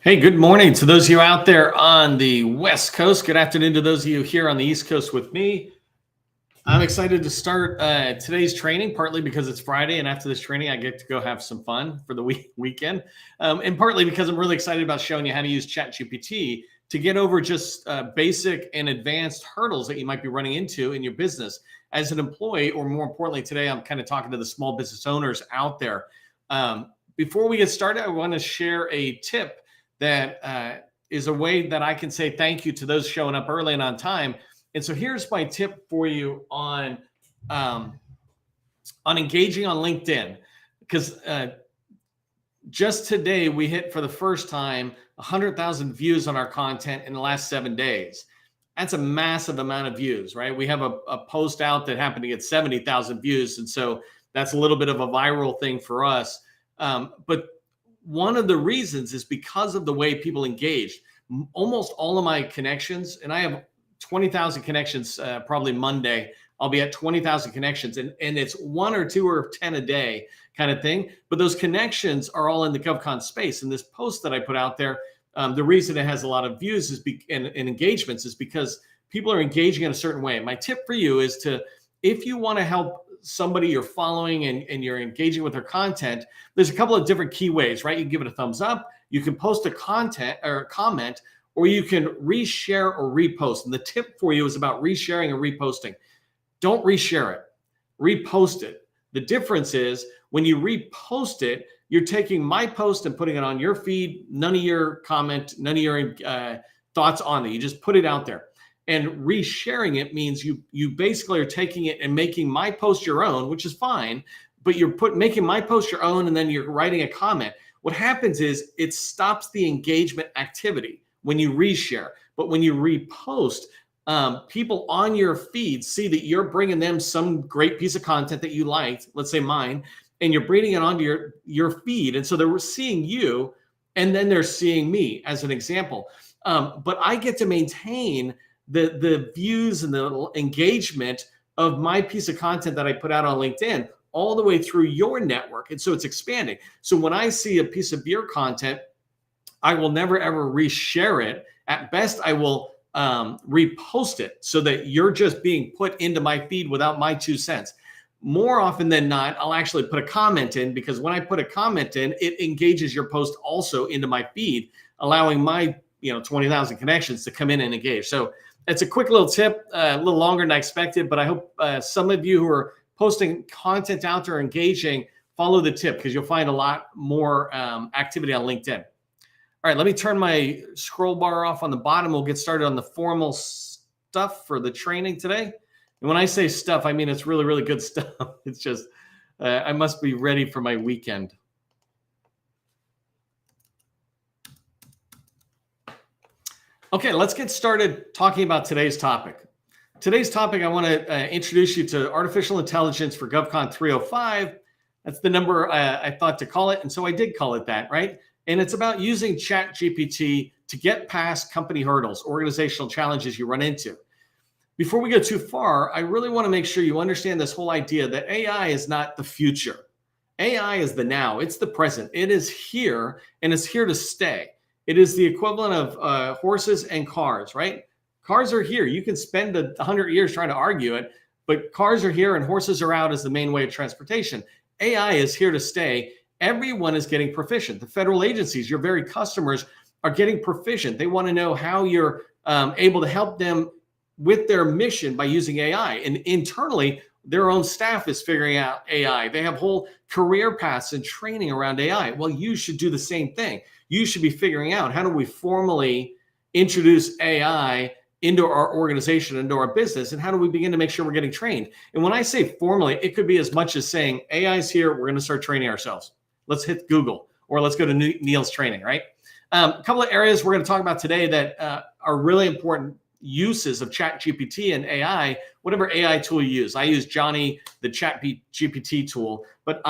Hey, good morning to those of you out there on the West Coast. Good afternoon to those of you here on the East Coast with me. I'm excited to start today's training, partly because it's Friday, and after this training, I get to go have some fun for the weekend, and partly because I'm really excited about showing you how to use ChatGPT to get over just basic and advanced hurdles that you might be running into in your business as an employee, or more importantly, today I'm kind of talking to the small business owners out there. Before we get started, I want to share a tip that is a way that I can say thank you to those showing up early and on time. And so here's my tip for you on engaging on LinkedIn, because just today we hit for the first time 100,000 views on our content in the last 7 days. That's a massive amount of views, right? We have a post out that happened to get 70,000 views, and so that's a little bit of a viral thing for us. But one of the reasons is because of the way people engaged. Almost all of my connections, and I have 20,000 connections, probably Monday, I'll be at 20,000 connections, and it's 1 or 2 or 10 a day kind of thing. But those connections are all in the GovCon space. And this post that I put out there, the reason it has a lot of views and engagements is because people are engaging in a certain way. My tip for you is if you want to help somebody you're following and you're engaging with their content, there's a couple of different key ways, right? You can give it a thumbs up, you can post a content or a comment, or you can reshare or repost. And the tip for you is about resharing and reposting. Don't reshare it, repost it. The difference is when you repost it, you're taking my post and putting it on your feed, none of your comment, none of your thoughts on it. You just put it out there. And resharing it means you basically are taking it and making my post your own, which is fine, but you're making my post your own, and then you're writing a comment. What happens is it stops the engagement activity when you reshare. But when you repost, people on your feed see that you're bringing them some great piece of content that you liked, let's say mine, and you're bringing it onto your feed. And so they're seeing you, and then they're seeing me as an example. But I get to maintain the views and the engagement of my piece of content that I put out on LinkedIn all the way through your network. And so it's expanding. So when I see a piece of your content, I will never, ever reshare it. At best, I will repost it so that you're just being put into my feed without my 2 cents. More often than not, I'll actually put a comment in, because when I put a comment in, it engages your post also into my feed, allowing my 20,000 connections to come in and engage. So it's a quick little tip, a little longer than I expected, but I hope some of you who are posting content out there engaging follow the tip, because you'll find a lot more activity on LinkedIn. All right, let me turn my scroll bar off on the bottom. We'll get started on the formal stuff for the training today. And when I say stuff, I mean it's really, really good stuff. It's just I must be ready for my weekend. Okay, let's get started talking about today's topic. Today's topic, I want to introduce you to artificial intelligence for GovCon 305. That's the number I thought to call it, and so I did call it that, right? And it's about using ChatGPT to get past company hurdles, organizational challenges you run into. Before we go too far, I really want to make sure you understand this whole idea that AI is not the future. AI is the now, it's the present. It is here, and it's here to stay. It is the equivalent of horses and cars, right? Cars are here. You can spend 100 years trying to argue it, but cars are here and horses are out as the main way of transportation. AI is here to stay. Everyone is getting proficient. The federal agencies, your very customers, are getting proficient. They want to know how you're able to help them with their mission by using AI. And internally, their own staff is figuring out AI. They have whole career paths and training around AI. Well, you should do the same thing. You should be figuring out, how do we formally introduce AI into our organization, into our business, and how do we begin to make sure we're getting trained? And when I say formally, it could be as much as saying, AI is here, we're going to start training ourselves. Let's hit Google, or let's go to Neil's training, right? A couple of areas we're going to talk about today that are really important uses of ChatGPT and AI, whatever AI tool you use. I use Johnny, the ChatGPT tool, but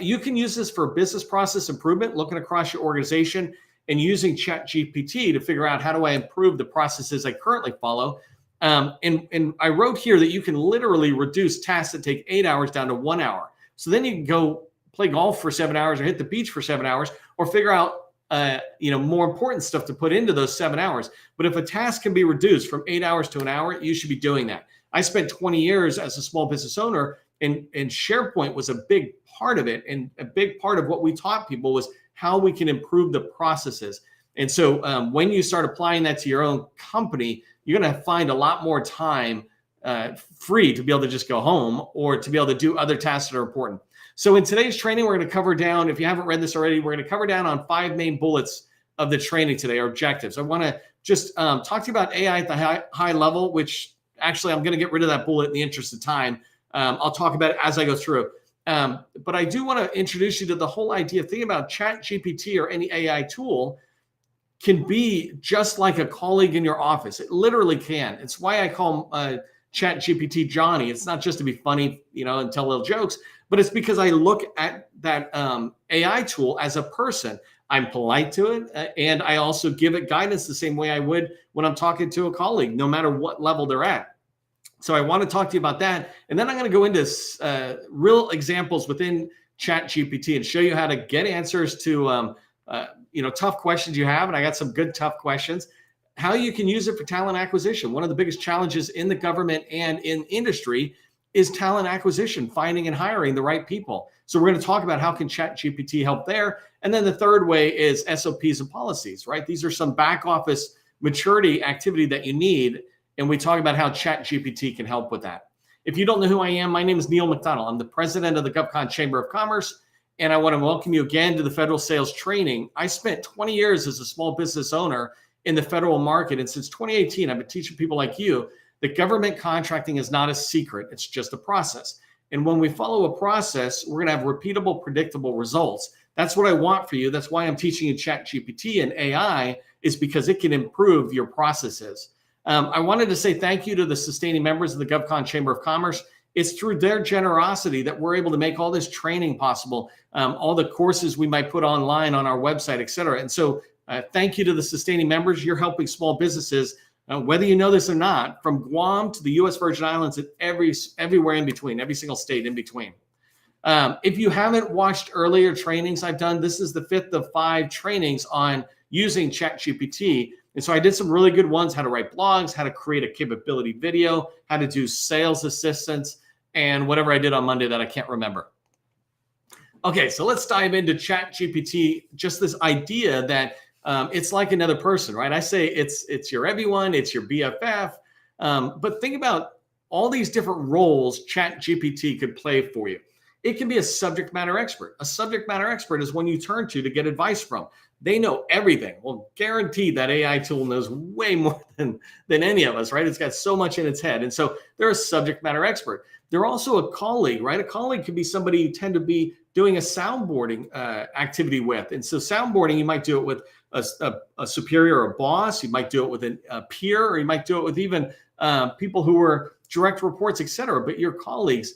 you can use this for business process improvement, looking across your organization and using ChatGPT to figure out, how do I improve the processes I currently follow? And I wrote here that you can literally reduce tasks that take 8 hours down to 1 hour. So then you can go play golf for 7 hours or hit the beach for 7 hours, or figure out more important stuff to put into those 7 hours. But if a task can be reduced from 8 hours to an hour, you should be doing that. I spent 20 years as a small business owner, and SharePoint was a big part of it. And a big part of what we taught people was how we can improve the processes. And so when you start applying that to your own company, you're going to find a lot more time free to be able to just go home or to be able to do other tasks that are important. So in today's training, we're going to cover down, if you haven't read this already, we're going to cover down on 5 main bullets of the training today, our objectives. I want to just talk to you about AI at the high level, which actually I'm going to get rid of that bullet in the interest of time. I'll talk about it as I go through. But I do want to introduce you to the whole idea. Think about ChatGPT or any AI tool can be just like a colleague in your office. It literally can. It's why I call ChatGPT Johnny. It's not just to be funny, and tell little jokes, but it's because I look at that AI tool as a person. I'm polite to it, and I also give it guidance the same way I would when I'm talking to a colleague, no matter what level they're at. So I want to talk to you about that, and then I'm going to go into real examples within ChatGPT and show you how to get answers to tough questions you have. And I got some good tough questions. How you can use it for talent acquisition. One of the biggest challenges in the government and in industry is talent acquisition, finding and hiring the right people. So we're going to talk about how can ChatGPT help there. And then the third way is SOPs and policies, right? These are some back office maturity activity that you need. And we talk about how ChatGPT can help with that. If you don't know who I am, my name is Neil McDonald. I'm the president of the GovCon Chamber of Commerce, and I want to welcome you again to the federal sales training. I spent 20 years as a small business owner in the federal market, and since 2018, I've been teaching people like you that government contracting is not a secret. It's just a process. And when we follow a process, we're going to have repeatable, predictable results. That's what I want for you. That's why I'm teaching you ChatGPT and AI, is because it can improve your processes. I wanted to say thank you to the sustaining members of the GovCon Chamber of Commerce. It's through their generosity that we're able to make all this training possible, all the courses we might put online on our website, et cetera. And so thank you to the sustaining members. You're helping small businesses, whether you know this or not, from Guam to the U.S. Virgin Islands and everywhere in between, every single state in between. If you haven't watched earlier trainings I've done, this is the 5th of 5 trainings on using ChatGPT. And so I did some really good ones: how to write blogs, how to create a capability video, how to do sales assistance, and whatever I did on Monday that I can't remember. Okay, so let's dive into ChatGPT. Just this idea that it's like another person, right? I say it's your everyone, it's your BFF. But think about all these different roles ChatGPT could play for you. It can be a subject matter expert. A subject matter expert is one you turn to get advice from. They know everything. Well, guaranteed that AI tool knows way more than any of us, right? It's got so much in its head. And so they're a subject matter expert. They're also a colleague, right? A colleague could be somebody you tend to be doing a soundboarding activity with. And so soundboarding, you might do it with a superior or a boss. You might do it with a peer, or you might do it with even people who are direct reports, et cetera. But your colleagues,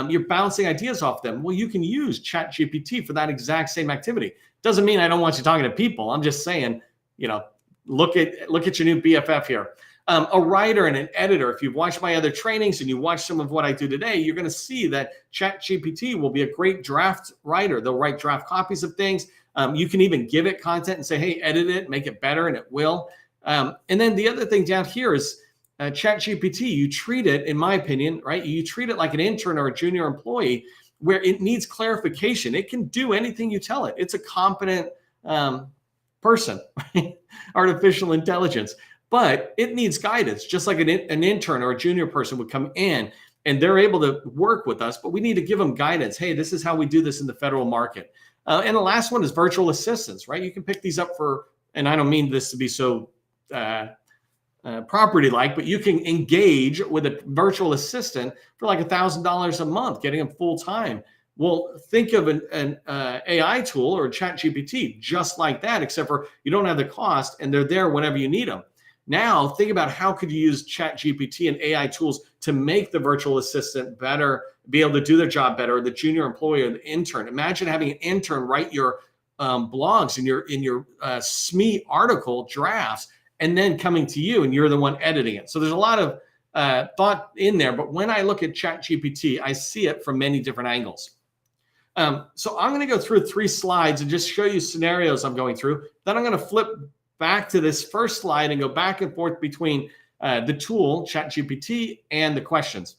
you're bouncing ideas off them. Well, you can use ChatGPT for that exact same activity. Doesn't mean I don't want you talking to people. I'm just saying, look at your new BFF here. A writer and an editor. If you've watched my other trainings and you watch some of what I do today, you're going to see that ChatGPT will be a great draft writer. They'll write draft copies of things. You can even give it content and say, hey, edit it, make it better, and it will. And then the other thing down here is ChatGPT. You treat it, in my opinion, right? You treat it like an intern or a junior employee where it needs clarification. It can do anything you tell it. It's a competent person, right? Artificial intelligence. But it needs guidance, just like an intern or a junior person would come in and they're able to work with us, but we need to give them guidance. Hey, this is how we do this in the federal market. And the last one is virtual assistants, right? You can pick these up for, and I don't mean this to be so property-like, but you can engage with a virtual assistant for like $1,000 a month, getting them full-time. Well, think of an AI tool or a ChatGPT just like that, except for you don't have the cost and they're there whenever you need them. Now, think about how could you use ChatGPT and AI tools to make the virtual assistant better, be able to do their job better, the junior employee or the intern. Imagine having an intern write your blogs and in your SME article drafts, and then coming to you and you're the one editing it. So there's a lot of thought in there. But when I look at ChatGPT, I see it from many different angles. So I'm going to go through 3 slides and just show you scenarios I'm going through. Then I'm going to flip back to this first slide and go back and forth between the tool, ChatGPT, and the questions.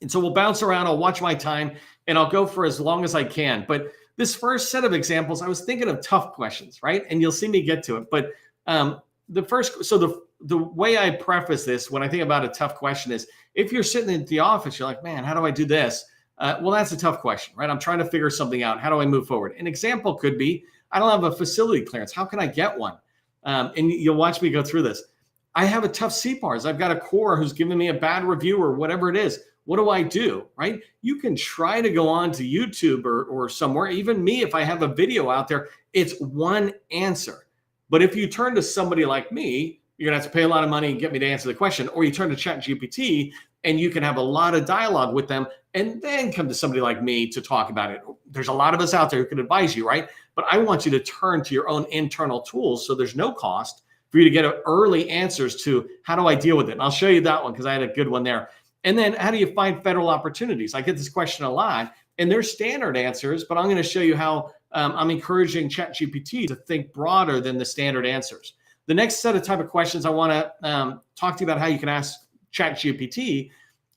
And so we'll bounce around. I'll watch my time and I'll go for as long as I can. But this first set of examples, I was thinking of tough questions, right? And you'll see me get to it. But the way I preface this when I think about a tough question is if you're sitting in the office, you're like, man, how do I do this? Well, that's a tough question, right? I'm trying to figure something out. How do I move forward? An example could be, I don't have a facility clearance. How can I get one? And you'll watch me go through this. I have a tough CPARS. I've got a core who's giving me a bad review or whatever it is. What do I do, right? You can try to go on to YouTube or somewhere. Even me, if I have a video out there, it's one answer. But if you turn to somebody like me, you're gonna have to pay a lot of money and get me to answer the question, or you turn to ChatGPT and you can have a lot of dialogue with them and then come to somebody like me to talk about it. There's a lot of us out there who can advise you, right? But I want you to turn to your own internal tools so there's no cost for you to get early answers to how do I deal with it? And I'll show you that one because I had a good one there. And then how do you find federal opportunities? I get this question a lot and there's standard answers, but I'm going to show you how I'm encouraging ChatGPT to think broader than the standard answers. The next set of type of questions I want to talk to you about how you can ask ChatGPT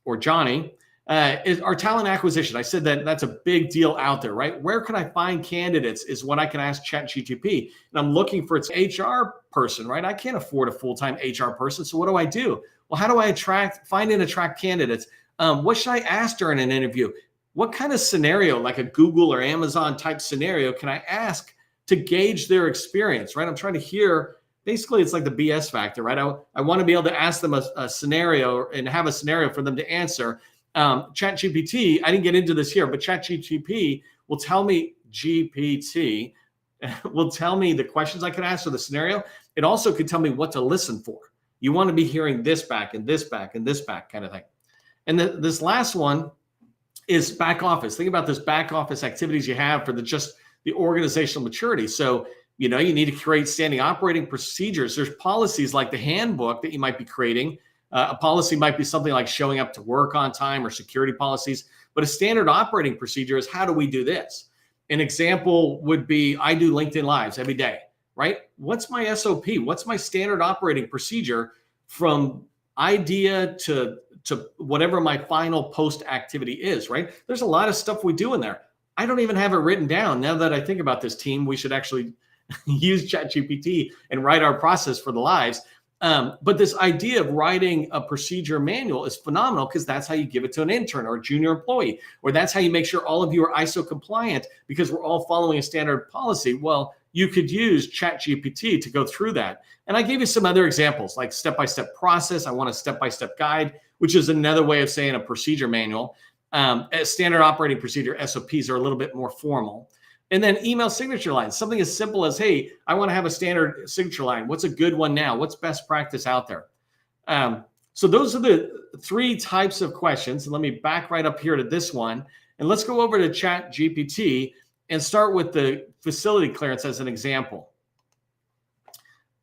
or Johnny is our talent acquisition. I said that that's a big deal out there, right? Where can I find candidates is what I can ask ChatGPT. And I'm looking for its HR person, right? I can't afford a full-time HR person. So what do I do? Well, how do I find and attract candidates? What should I ask during an interview? What kind of scenario, like a Google or Amazon type scenario, can I ask to gauge their experience, right? I'm trying to hear, basically it's like the BS factor, right? I want to be able to ask them a scenario and have a scenario for them to answer. ChatGPT, I didn't get into this here, but ChatGPT will tell me will tell me the questions I could ask or the scenario. It also could tell me what to listen for. You want to be hearing this back and this back and this back kind of thing. And this last one is back office. Think about this back office activities you have for just the organizational maturity. So, you need to create standing operating procedures. There's policies like the handbook that you might be creating. A policy might be something like showing up to work on time or security policies. But a standard operating procedure is how do we do this? An example would be I do LinkedIn Lives every day, right? What's my SOP? What's my standard operating procedure from idea to whatever my final post activity is, right? There's a lot of stuff we do in there. I don't even have it written down. Now that I think about this team, we should actually use ChatGPT and write our process for the lives. But this idea of writing a procedure manual is phenomenal because that's how you give it to an intern or a junior employee, or that's how you make sure all of you are ISO compliant because we're all following a standard policy. Well, you could use ChatGPT to go through that. And I gave you some other examples like step-by-step process. I want a step-by-step guide, which is another way of saying a procedure manual. A standard operating procedure, SOPs, are a little bit more formal. And then email signature lines, something as simple as, hey, I want to have a standard signature line. What's a good one now? What's best practice out there? So those are the 3 types of questions. And let me back right up here to this one. And let's go over to ChatGPT and start with the facility clearance as an example.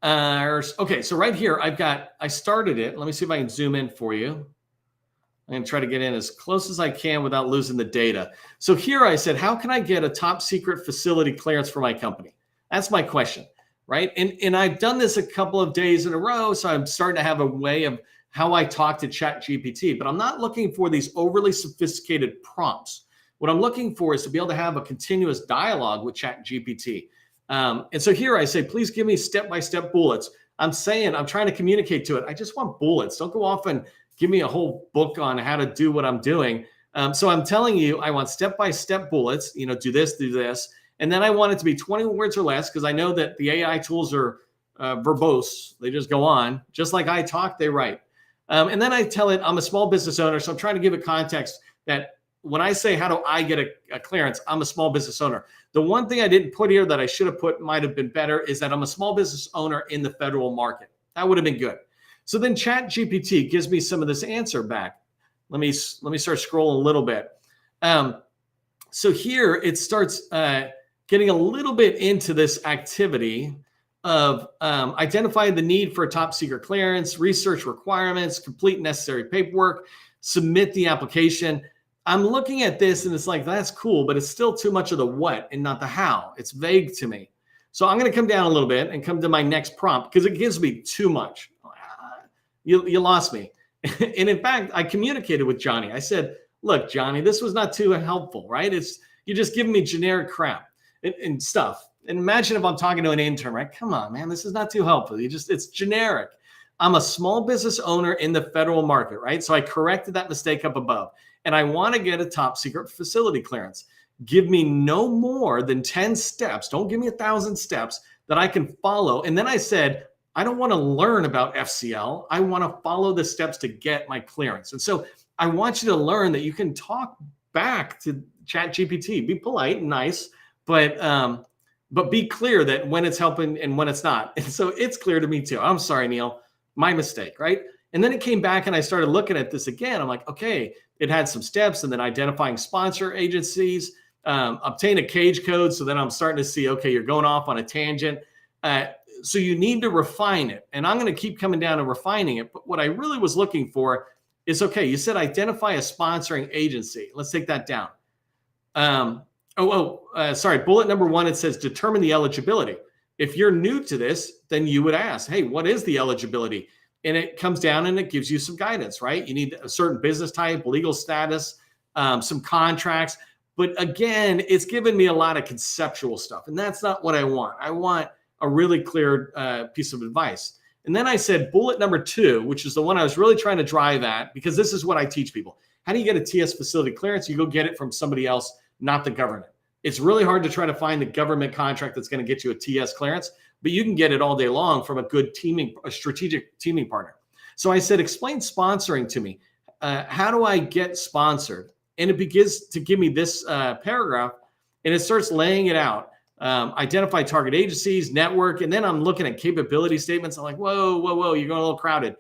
Okay, so right here, I started it. Let me see if I can zoom in for you. I'm going to try to get in as close as I can without losing the data. So here I said, how can I get a top secret facility clearance for my company? That's my question, right? And I've done this a couple of days in a row, so I'm starting to have a way of how I talk to ChatGPT, but I'm not looking for these overly sophisticated prompts. What I'm looking for is to be able to have a continuous dialogue with ChatGPT. And so here I say, please give me step-by-step bullets. I'm trying to communicate to it. I just want bullets. Don't go off and give me a whole book on how to do what I'm doing. So I'm telling you, I want step-by-step bullets, do this. And then I want it to be 20 words or less because I know that the AI tools are verbose. They just go on. Just like I talk, they write. And then I tell it I'm a small business owner. So I'm trying to give it context that when I say, how do I get a clearance? I'm a small business owner. The one thing I didn't put here that I should have put might have been better is that I'm a small business owner in the federal market. That would have been good. So then ChatGPT gives me some of this answer back. Let me start scrolling a little bit. So here it starts getting a little bit into this activity of identifying the need for a top secret clearance, research requirements, complete necessary paperwork, submit the application. I'm looking at this and it's like, that's cool, but it's still too much of the what and not the how. It's vague to me. So I'm going to come down a little bit and come to my next prompt because it gives me too much. You lost me. And in fact, I communicated with Johnny. I said, look, Johnny, this was not too helpful, right? You're just giving me generic crap and stuff. And imagine if I'm talking to an intern, right? Come on, man, this is not too helpful. It's generic. I'm a small business owner in the federal market, right? So I corrected that mistake up above. And I want to get a top secret facility clearance. Give me no more than 10 steps. Don't give me 1,000 steps that I can follow. And then I said, I don't want to learn about FCL. I want to follow the steps to get my clearance. And so I want you to learn that you can talk back to ChatGPT. Be polite and nice, but be clear that when it's helping and when it's not. And so it's clear to me too. I'm sorry, Neil, my mistake, right? And then it came back and I started looking at this again. I'm like, okay, it had some steps and then identifying sponsor agencies, obtain a cage code. So then I'm starting to see, okay, you're going off on a tangent. So you need to refine it. And I'm going to keep coming down and refining it. But what I really was looking for is, okay, you said identify a sponsoring agency. Let's take that down. Sorry. Bullet number 1, it says determine the eligibility. If you're new to this, then you would ask, hey, what is the eligibility? And it comes down and it gives you some guidance, right? You need a certain business type, legal status, some contracts. But again, it's given me a lot of conceptual stuff. And that's not what I want. I want a really clear piece of advice. And then I said bullet number 2, which is the one I was really trying to drive at, because this is what I teach people. How do you get a TS facility clearance? You go get it from somebody else, not the government. It's really hard to try to find the government contract that's going to get you a TS clearance, but you can get it all day long from a strategic teaming partner. So I said, explain sponsoring to me. How do I get sponsored? And it begins to give me this paragraph, and it starts laying it out. Identify target agencies, network, and then I'm looking at capability statements. I'm like, whoa, you're going a little crowded.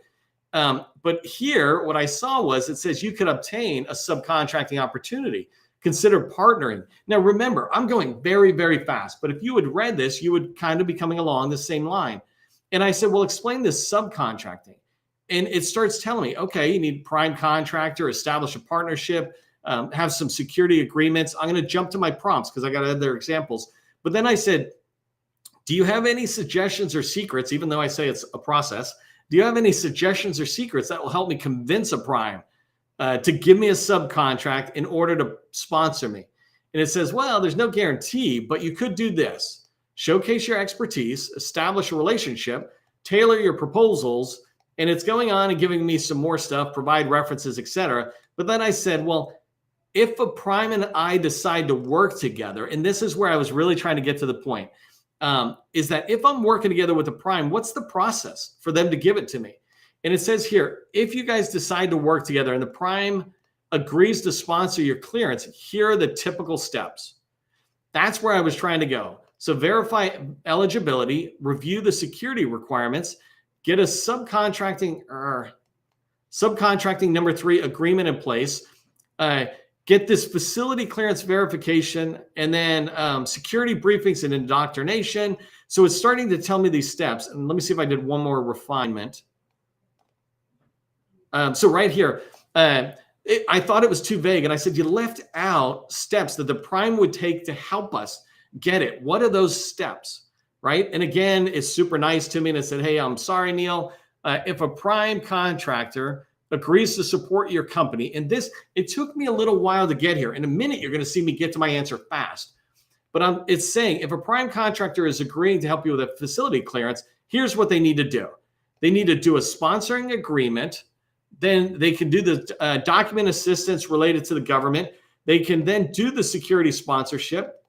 But here, what I saw was it says you could obtain a subcontracting opportunity. Consider partnering. Now, remember, I'm going very, very fast, but if you had read this, you would kind of be coming along the same line. And I said, well, explain this subcontracting. And it starts telling me, okay, you need prime contractor, establish a partnership, have some security agreements. I'm going to jump to my prompts because I got other examples. But then I said, do you have any suggestions or secrets, even though I say it's a process, do you have any suggestions or secrets that will help me convince a prime to give me a subcontract in order to sponsor me? And it says, well, there's no guarantee, but you could do this. Showcase your expertise, establish a relationship, tailor your proposals, and it's going on and giving me some more stuff, provide references, etc. But then I said, well, if a prime and I decide to work together, and this is where I was really trying to get to the point, is that if I'm working together with a prime, what's the process for them to give it to me? And it says here, if you guys decide to work together and the prime agrees to sponsor your clearance, here are the typical steps. That's where I was trying to go. So verify eligibility, review the security requirements, get a subcontracting number 3 agreement in place, get this facility clearance verification, and then security briefings and indoctrination. So it's starting to tell me these steps. And let me see if I did one more refinement. So right here, I thought it was too vague. And I said, you left out steps that the prime would take to help us get it. What are those steps, right? And again, it's super nice to me. And I said, hey, I'm sorry, Neil. If a prime contractor agrees to support your company, and it took me a little while to get here. In a minute, you're going to see me get to my answer fast. But it's saying if a prime contractor is agreeing to help you with a facility clearance, here's what they need to do. They need to do a sponsoring agreement. Then they can do the document assistance related to the government. They can then do the security sponsorship.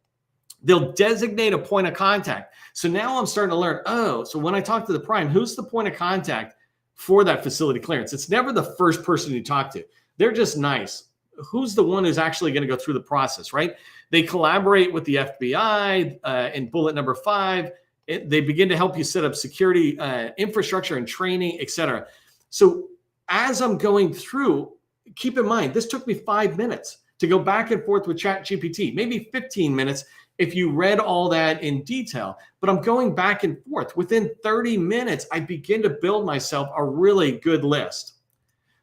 They'll designate a point of contact. So now I'm starting to learn, so when I talk to the prime, who's the point of contact for that facility clearance? It's never the first person you talk to. They're just nice. Who's the one who's actually going to go through the process, right? They collaborate with the FBI in bullet number 5. They begin to help you set up security infrastructure and training, et cetera. So as I'm going through, keep in mind, this took me 5 minutes to go back and forth with ChatGPT, maybe 15 minutes if you read all that in detail. But I'm going back and forth. Within 30 minutes, I begin to build myself a really good list.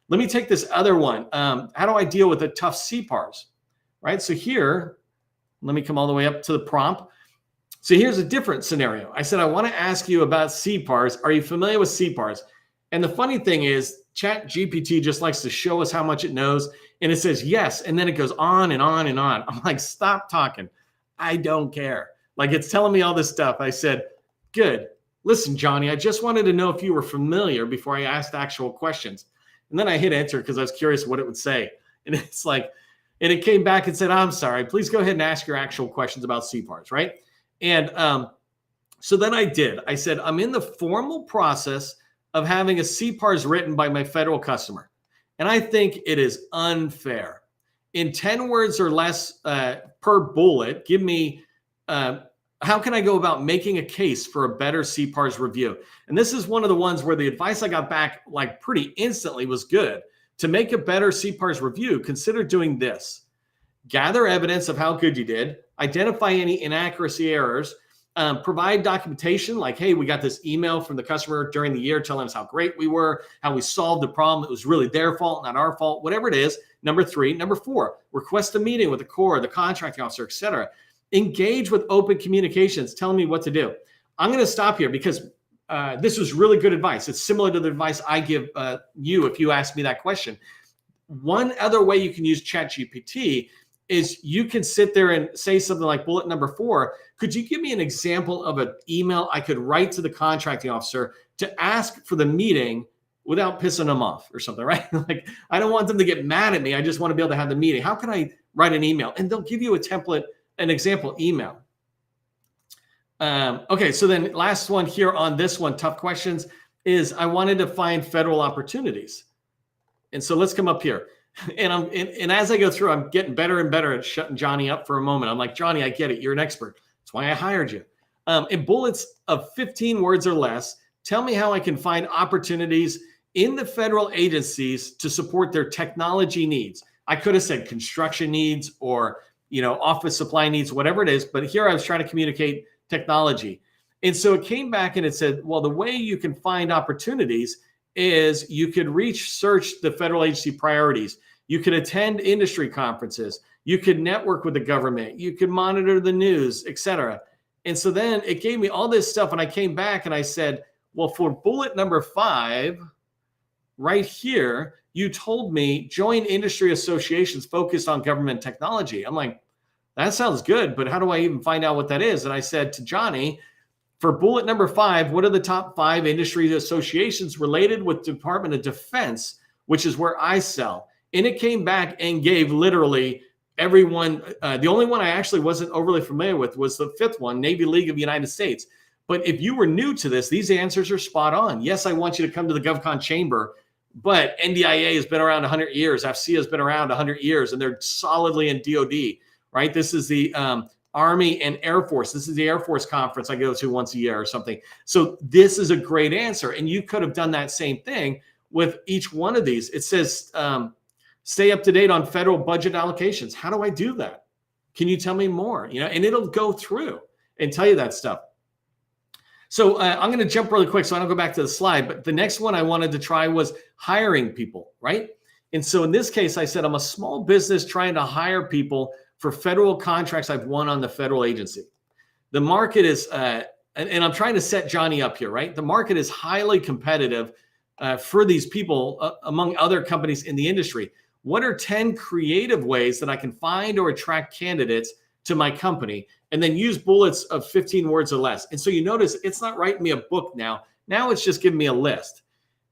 Let me take this other one. How do I deal with a tough CPARs, right? So here, let me come all the way up to the prompt. So here's a different scenario. I said, I want to ask you about CPARs. Are you familiar with CPARs? And the funny thing is, ChatGPT just likes to show us how much it knows. And it says yes. And then it goes on and on and on. I'm like, stop talking. I don't care. Like, it's telling me all this stuff. I said, good. Listen, Johnny, I just wanted to know if you were familiar before I asked actual questions. And then I hit enter because I was curious what it would say. And it's like, and it came back and said, I'm sorry, please go ahead and ask your actual questions about CPARs, right? And so then I did. I said, I'm in the formal process of having a CPARs written by my federal customer. And I think it is unfair. In 10 words or less per bullet, give me, how can I go about making a case for a better CPARs review? And this is one of the ones where the advice I got back like pretty instantly was good. To make a better CPARs review, consider doing this. Gather evidence of how good you did, identify any inaccuracy errors, provide documentation like, hey, we got this email from the customer during the year telling us how great we were, how we solved the problem. It was really their fault, not our fault, whatever it is. Number 3. Number 4, request a meeting with the core, the contracting officer, et cetera. Engage with open communications, telling me what to do. I'm going to stop here because this was really good advice. It's similar to the advice I give you if you ask me that question. One other way you can use ChatGPT is you can sit there and say something like bullet number 4. Could you give me an example of an email I could write to the contracting officer to ask for the meeting without pissing them off or something, right? Like, I don't want them to get mad at me. I just want to be able to have the meeting. How can I write an email? And they'll give you a template, an example email. Okay, so then last one here on this one, tough questions, is I wanted to find federal opportunities. And so let's come up here. And as I go through, I'm getting better and better at shutting Johnny up for a moment. I'm like, Johnny, I get it. You're an expert. That's why I hired you. In bullets of 15 words or less, tell me how I can find opportunities in the federal agencies to support their technology needs. I could have said construction needs or, office supply needs, whatever it is. But here I was trying to communicate technology. And so it came back and it said, well, the way you can find opportunities is you could search the federal agency priorities. You could attend industry conferences. You could network with the government. You could monitor the news, et cetera. And so then it gave me all this stuff. And I came back and I said, well, for bullet number 5, right here, you told me join industry associations focused on government technology. I'm like, that sounds good, but how do I even find out what that is? And I said to Johnny, for bullet number 5, what are the top 5 industry associations related with Department of Defense, which is where I sell? And it came back and gave literally everyone. The only one I actually wasn't overly familiar with was the 5th one, Navy League of the United States. But if you were new to this, these answers are spot on. Yes, I want you to come to the GovCon chamber, but NDIA has been around 100 years. FCA has been around 100 years, and they're solidly in DOD, right? This is the Army and Air Force. This is the Air Force conference I go to once a year or something. So this is a great answer. And you could have done that same thing with each one of these. It says, stay up to date on federal budget allocations. How do I do that? Can you tell me more? And it'll go through and tell you that stuff. So I'm going to jump really quick so I don't go back to the slide. But the next one I wanted to try was hiring people, right? And so in this case, I said, I'm a small business trying to hire people for federal contracts I've won on the federal agency. The market is, and I'm trying to set Johnny up here, right? The market is highly competitive for these people among other companies in the industry. What are 10 creative ways that I can find or attract candidates to my company? And then use bullets of 15 words or less. And so you notice it's not writing me a book now. Now it's just giving me a list.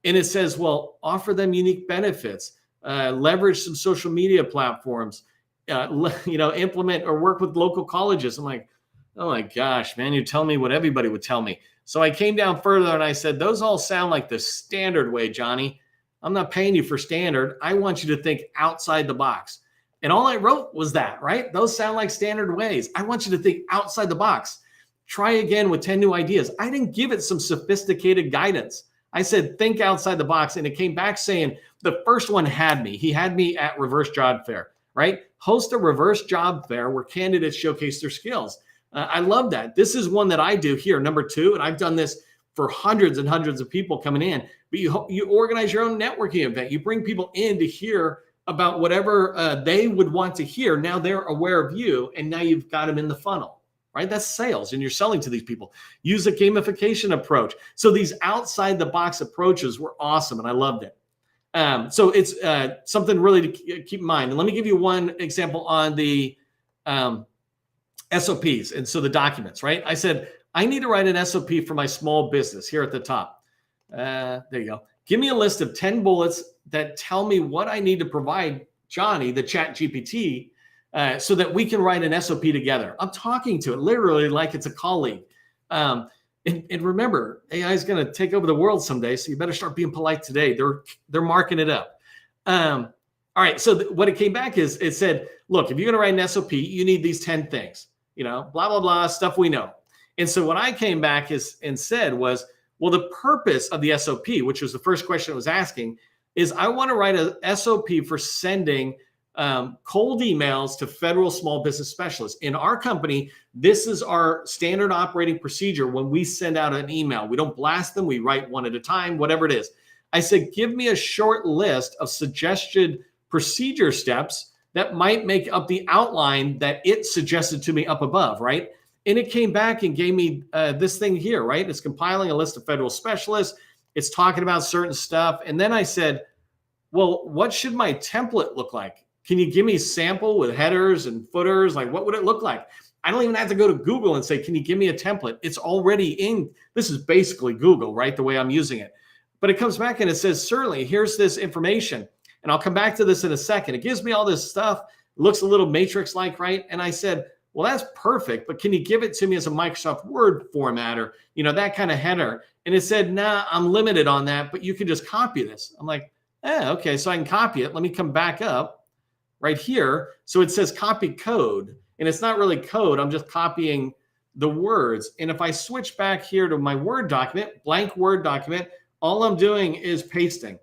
And it says, well, offer them unique benefits, leverage some social media platforms, implement or work with local colleges. I'm like, oh my gosh, man, you tell me what everybody would tell me. So I came down further and I said, those all sound like the standard way, Johnny. I'm not paying you for standard. I want you to think outside the box. And all I wrote was that, right? Those sound like standard ways. I want you to think outside the box. Try again with 10 new ideas. I didn't give it some sophisticated guidance. I said, think outside the box. And it came back saying, the first one had me. He had me at reverse job fair, right? Host a reverse job fair where candidates showcase their skills. I love that. This is one that I do here, number 2. And I've done this for hundreds and hundreds of people coming in, but you organize your own networking event. You bring people in to hear about whatever they would want to hear. Now they're aware of you, and now you've got them in the funnel, right? That's sales, and you're selling to these people. Use a gamification approach. So these outside the box approaches were awesome, and I loved it. So it's something really to keep in mind. And let me give you one example on the SOPs. And so the documents, right? I said, I need to write an SOP for my small business here at the top. There you go. Give me a list of 10 bullets that tell me what I need to provide Johnny, the ChatGPT, so that we can write an SOP together. I'm talking to it literally like it's a colleague. And remember, AI is going to take over the world someday, so you better start being polite today. They're marking it up. All right, so what it came back is, it said, look, if you're going to write an SOP, you need these 10 things, blah, blah, blah, stuff we know. And so what I came back and said was, well, the purpose of the SOP, which was the first question it was asking, is I want to write a SOP for sending cold emails to federal small business specialists. In our company, this is our standard operating procedure when we send out an email. We don't blast them. We write one at a time, whatever it is. I said, give me a short list of suggested procedure steps that might make up the outline that it suggested to me up above, right? And it came back and gave me this thing here, right? It's compiling a list of federal specialists. It's talking about certain stuff. And then I said, well, what should my template look like? Can you give me a sample with headers and footers? Like, what would it look like? I don't even have to go to Google and say, can you give me a template? It's already in. This is basically Google, right? The way I'm using it. But it comes back and it says, certainly, here's this information. And I'll come back to this in a second. It gives me all this stuff. It looks a little matrix-like, right? And I said, well, that's perfect, but can you give it to me as a Microsoft Word format or, that kind of header? And it said, nah, I'm limited on that, but you can just copy this. I'm like, okay, so I can copy it. Let me come back up right here. So it says copy code, and it's not really code. I'm just copying the words. And if I switch back here to my Word document, blank Word document, all I'm doing is pasting.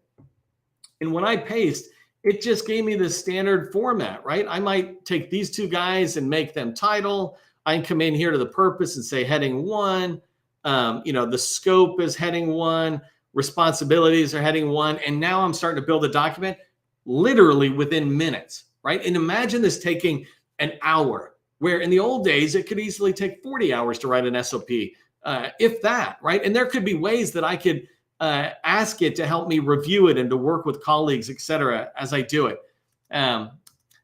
And when I paste, it just gave me the standard format, right? I might take these two guys and make them title. I can come in here to the purpose and say heading 1. The scope is heading 1. Responsibilities are heading 1. And now I'm starting to build a document literally within minutes, right? And imagine this taking an hour, where in the old days, it could easily take 40 hours to write an SOP, if that, right? And there could be ways that I could ask it to help me review it and to work with colleagues, et cetera, as I do it.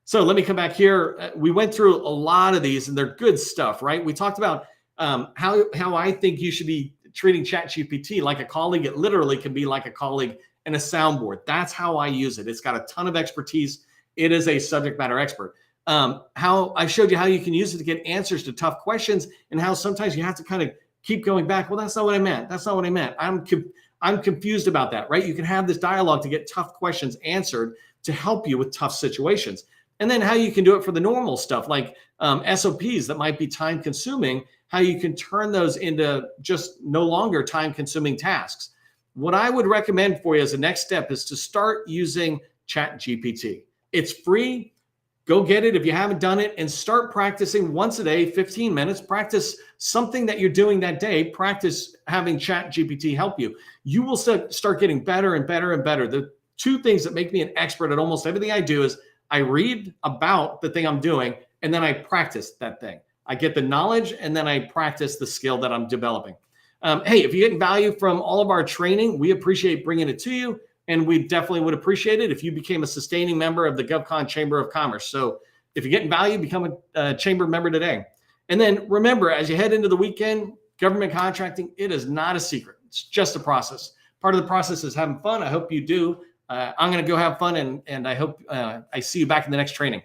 So let me come back here. We went through a lot of these, and they're good stuff, right? We talked about how I think you should be treating ChatGPT like a colleague. It literally can be like a colleague and a soundboard. That's how I use it. It's got a ton of expertise. It is a subject matter expert. How I showed you how you can use it to get answers to tough questions, and how sometimes you have to kind of keep going back. Well, that's not what I meant. That's not what I meant. I'm confused about that, right? You can have this dialogue to get tough questions answered to help you with tough situations. And then how you can do it for the normal stuff, like SOPs that might be time consuming, how you can turn those into just no longer time consuming tasks. What I would recommend for you as a next step is to start using ChatGPT. It's free. Go get it if you haven't done it, and start practicing once a day, 15 minutes. Practice something that you're doing that day. Practice having ChatGPT help you. You will start getting better and better and better. The two things that make me an expert at almost everything I do is I read about the thing I'm doing, and then I practice that thing. I get the knowledge, and then I practice the skill that I'm developing. Hey, if you're getting value from all of our training, we appreciate bringing it to you. And we definitely would appreciate it if you became a sustaining member of the GovCon Chamber of Commerce. So if you're getting value, become a chamber member today. And then remember, as you head into the weekend, government contracting, it is not a secret. It's just a process. Part of the process is having fun. I hope you do. I'm going to go have fun, and I hope I see you back in the next training.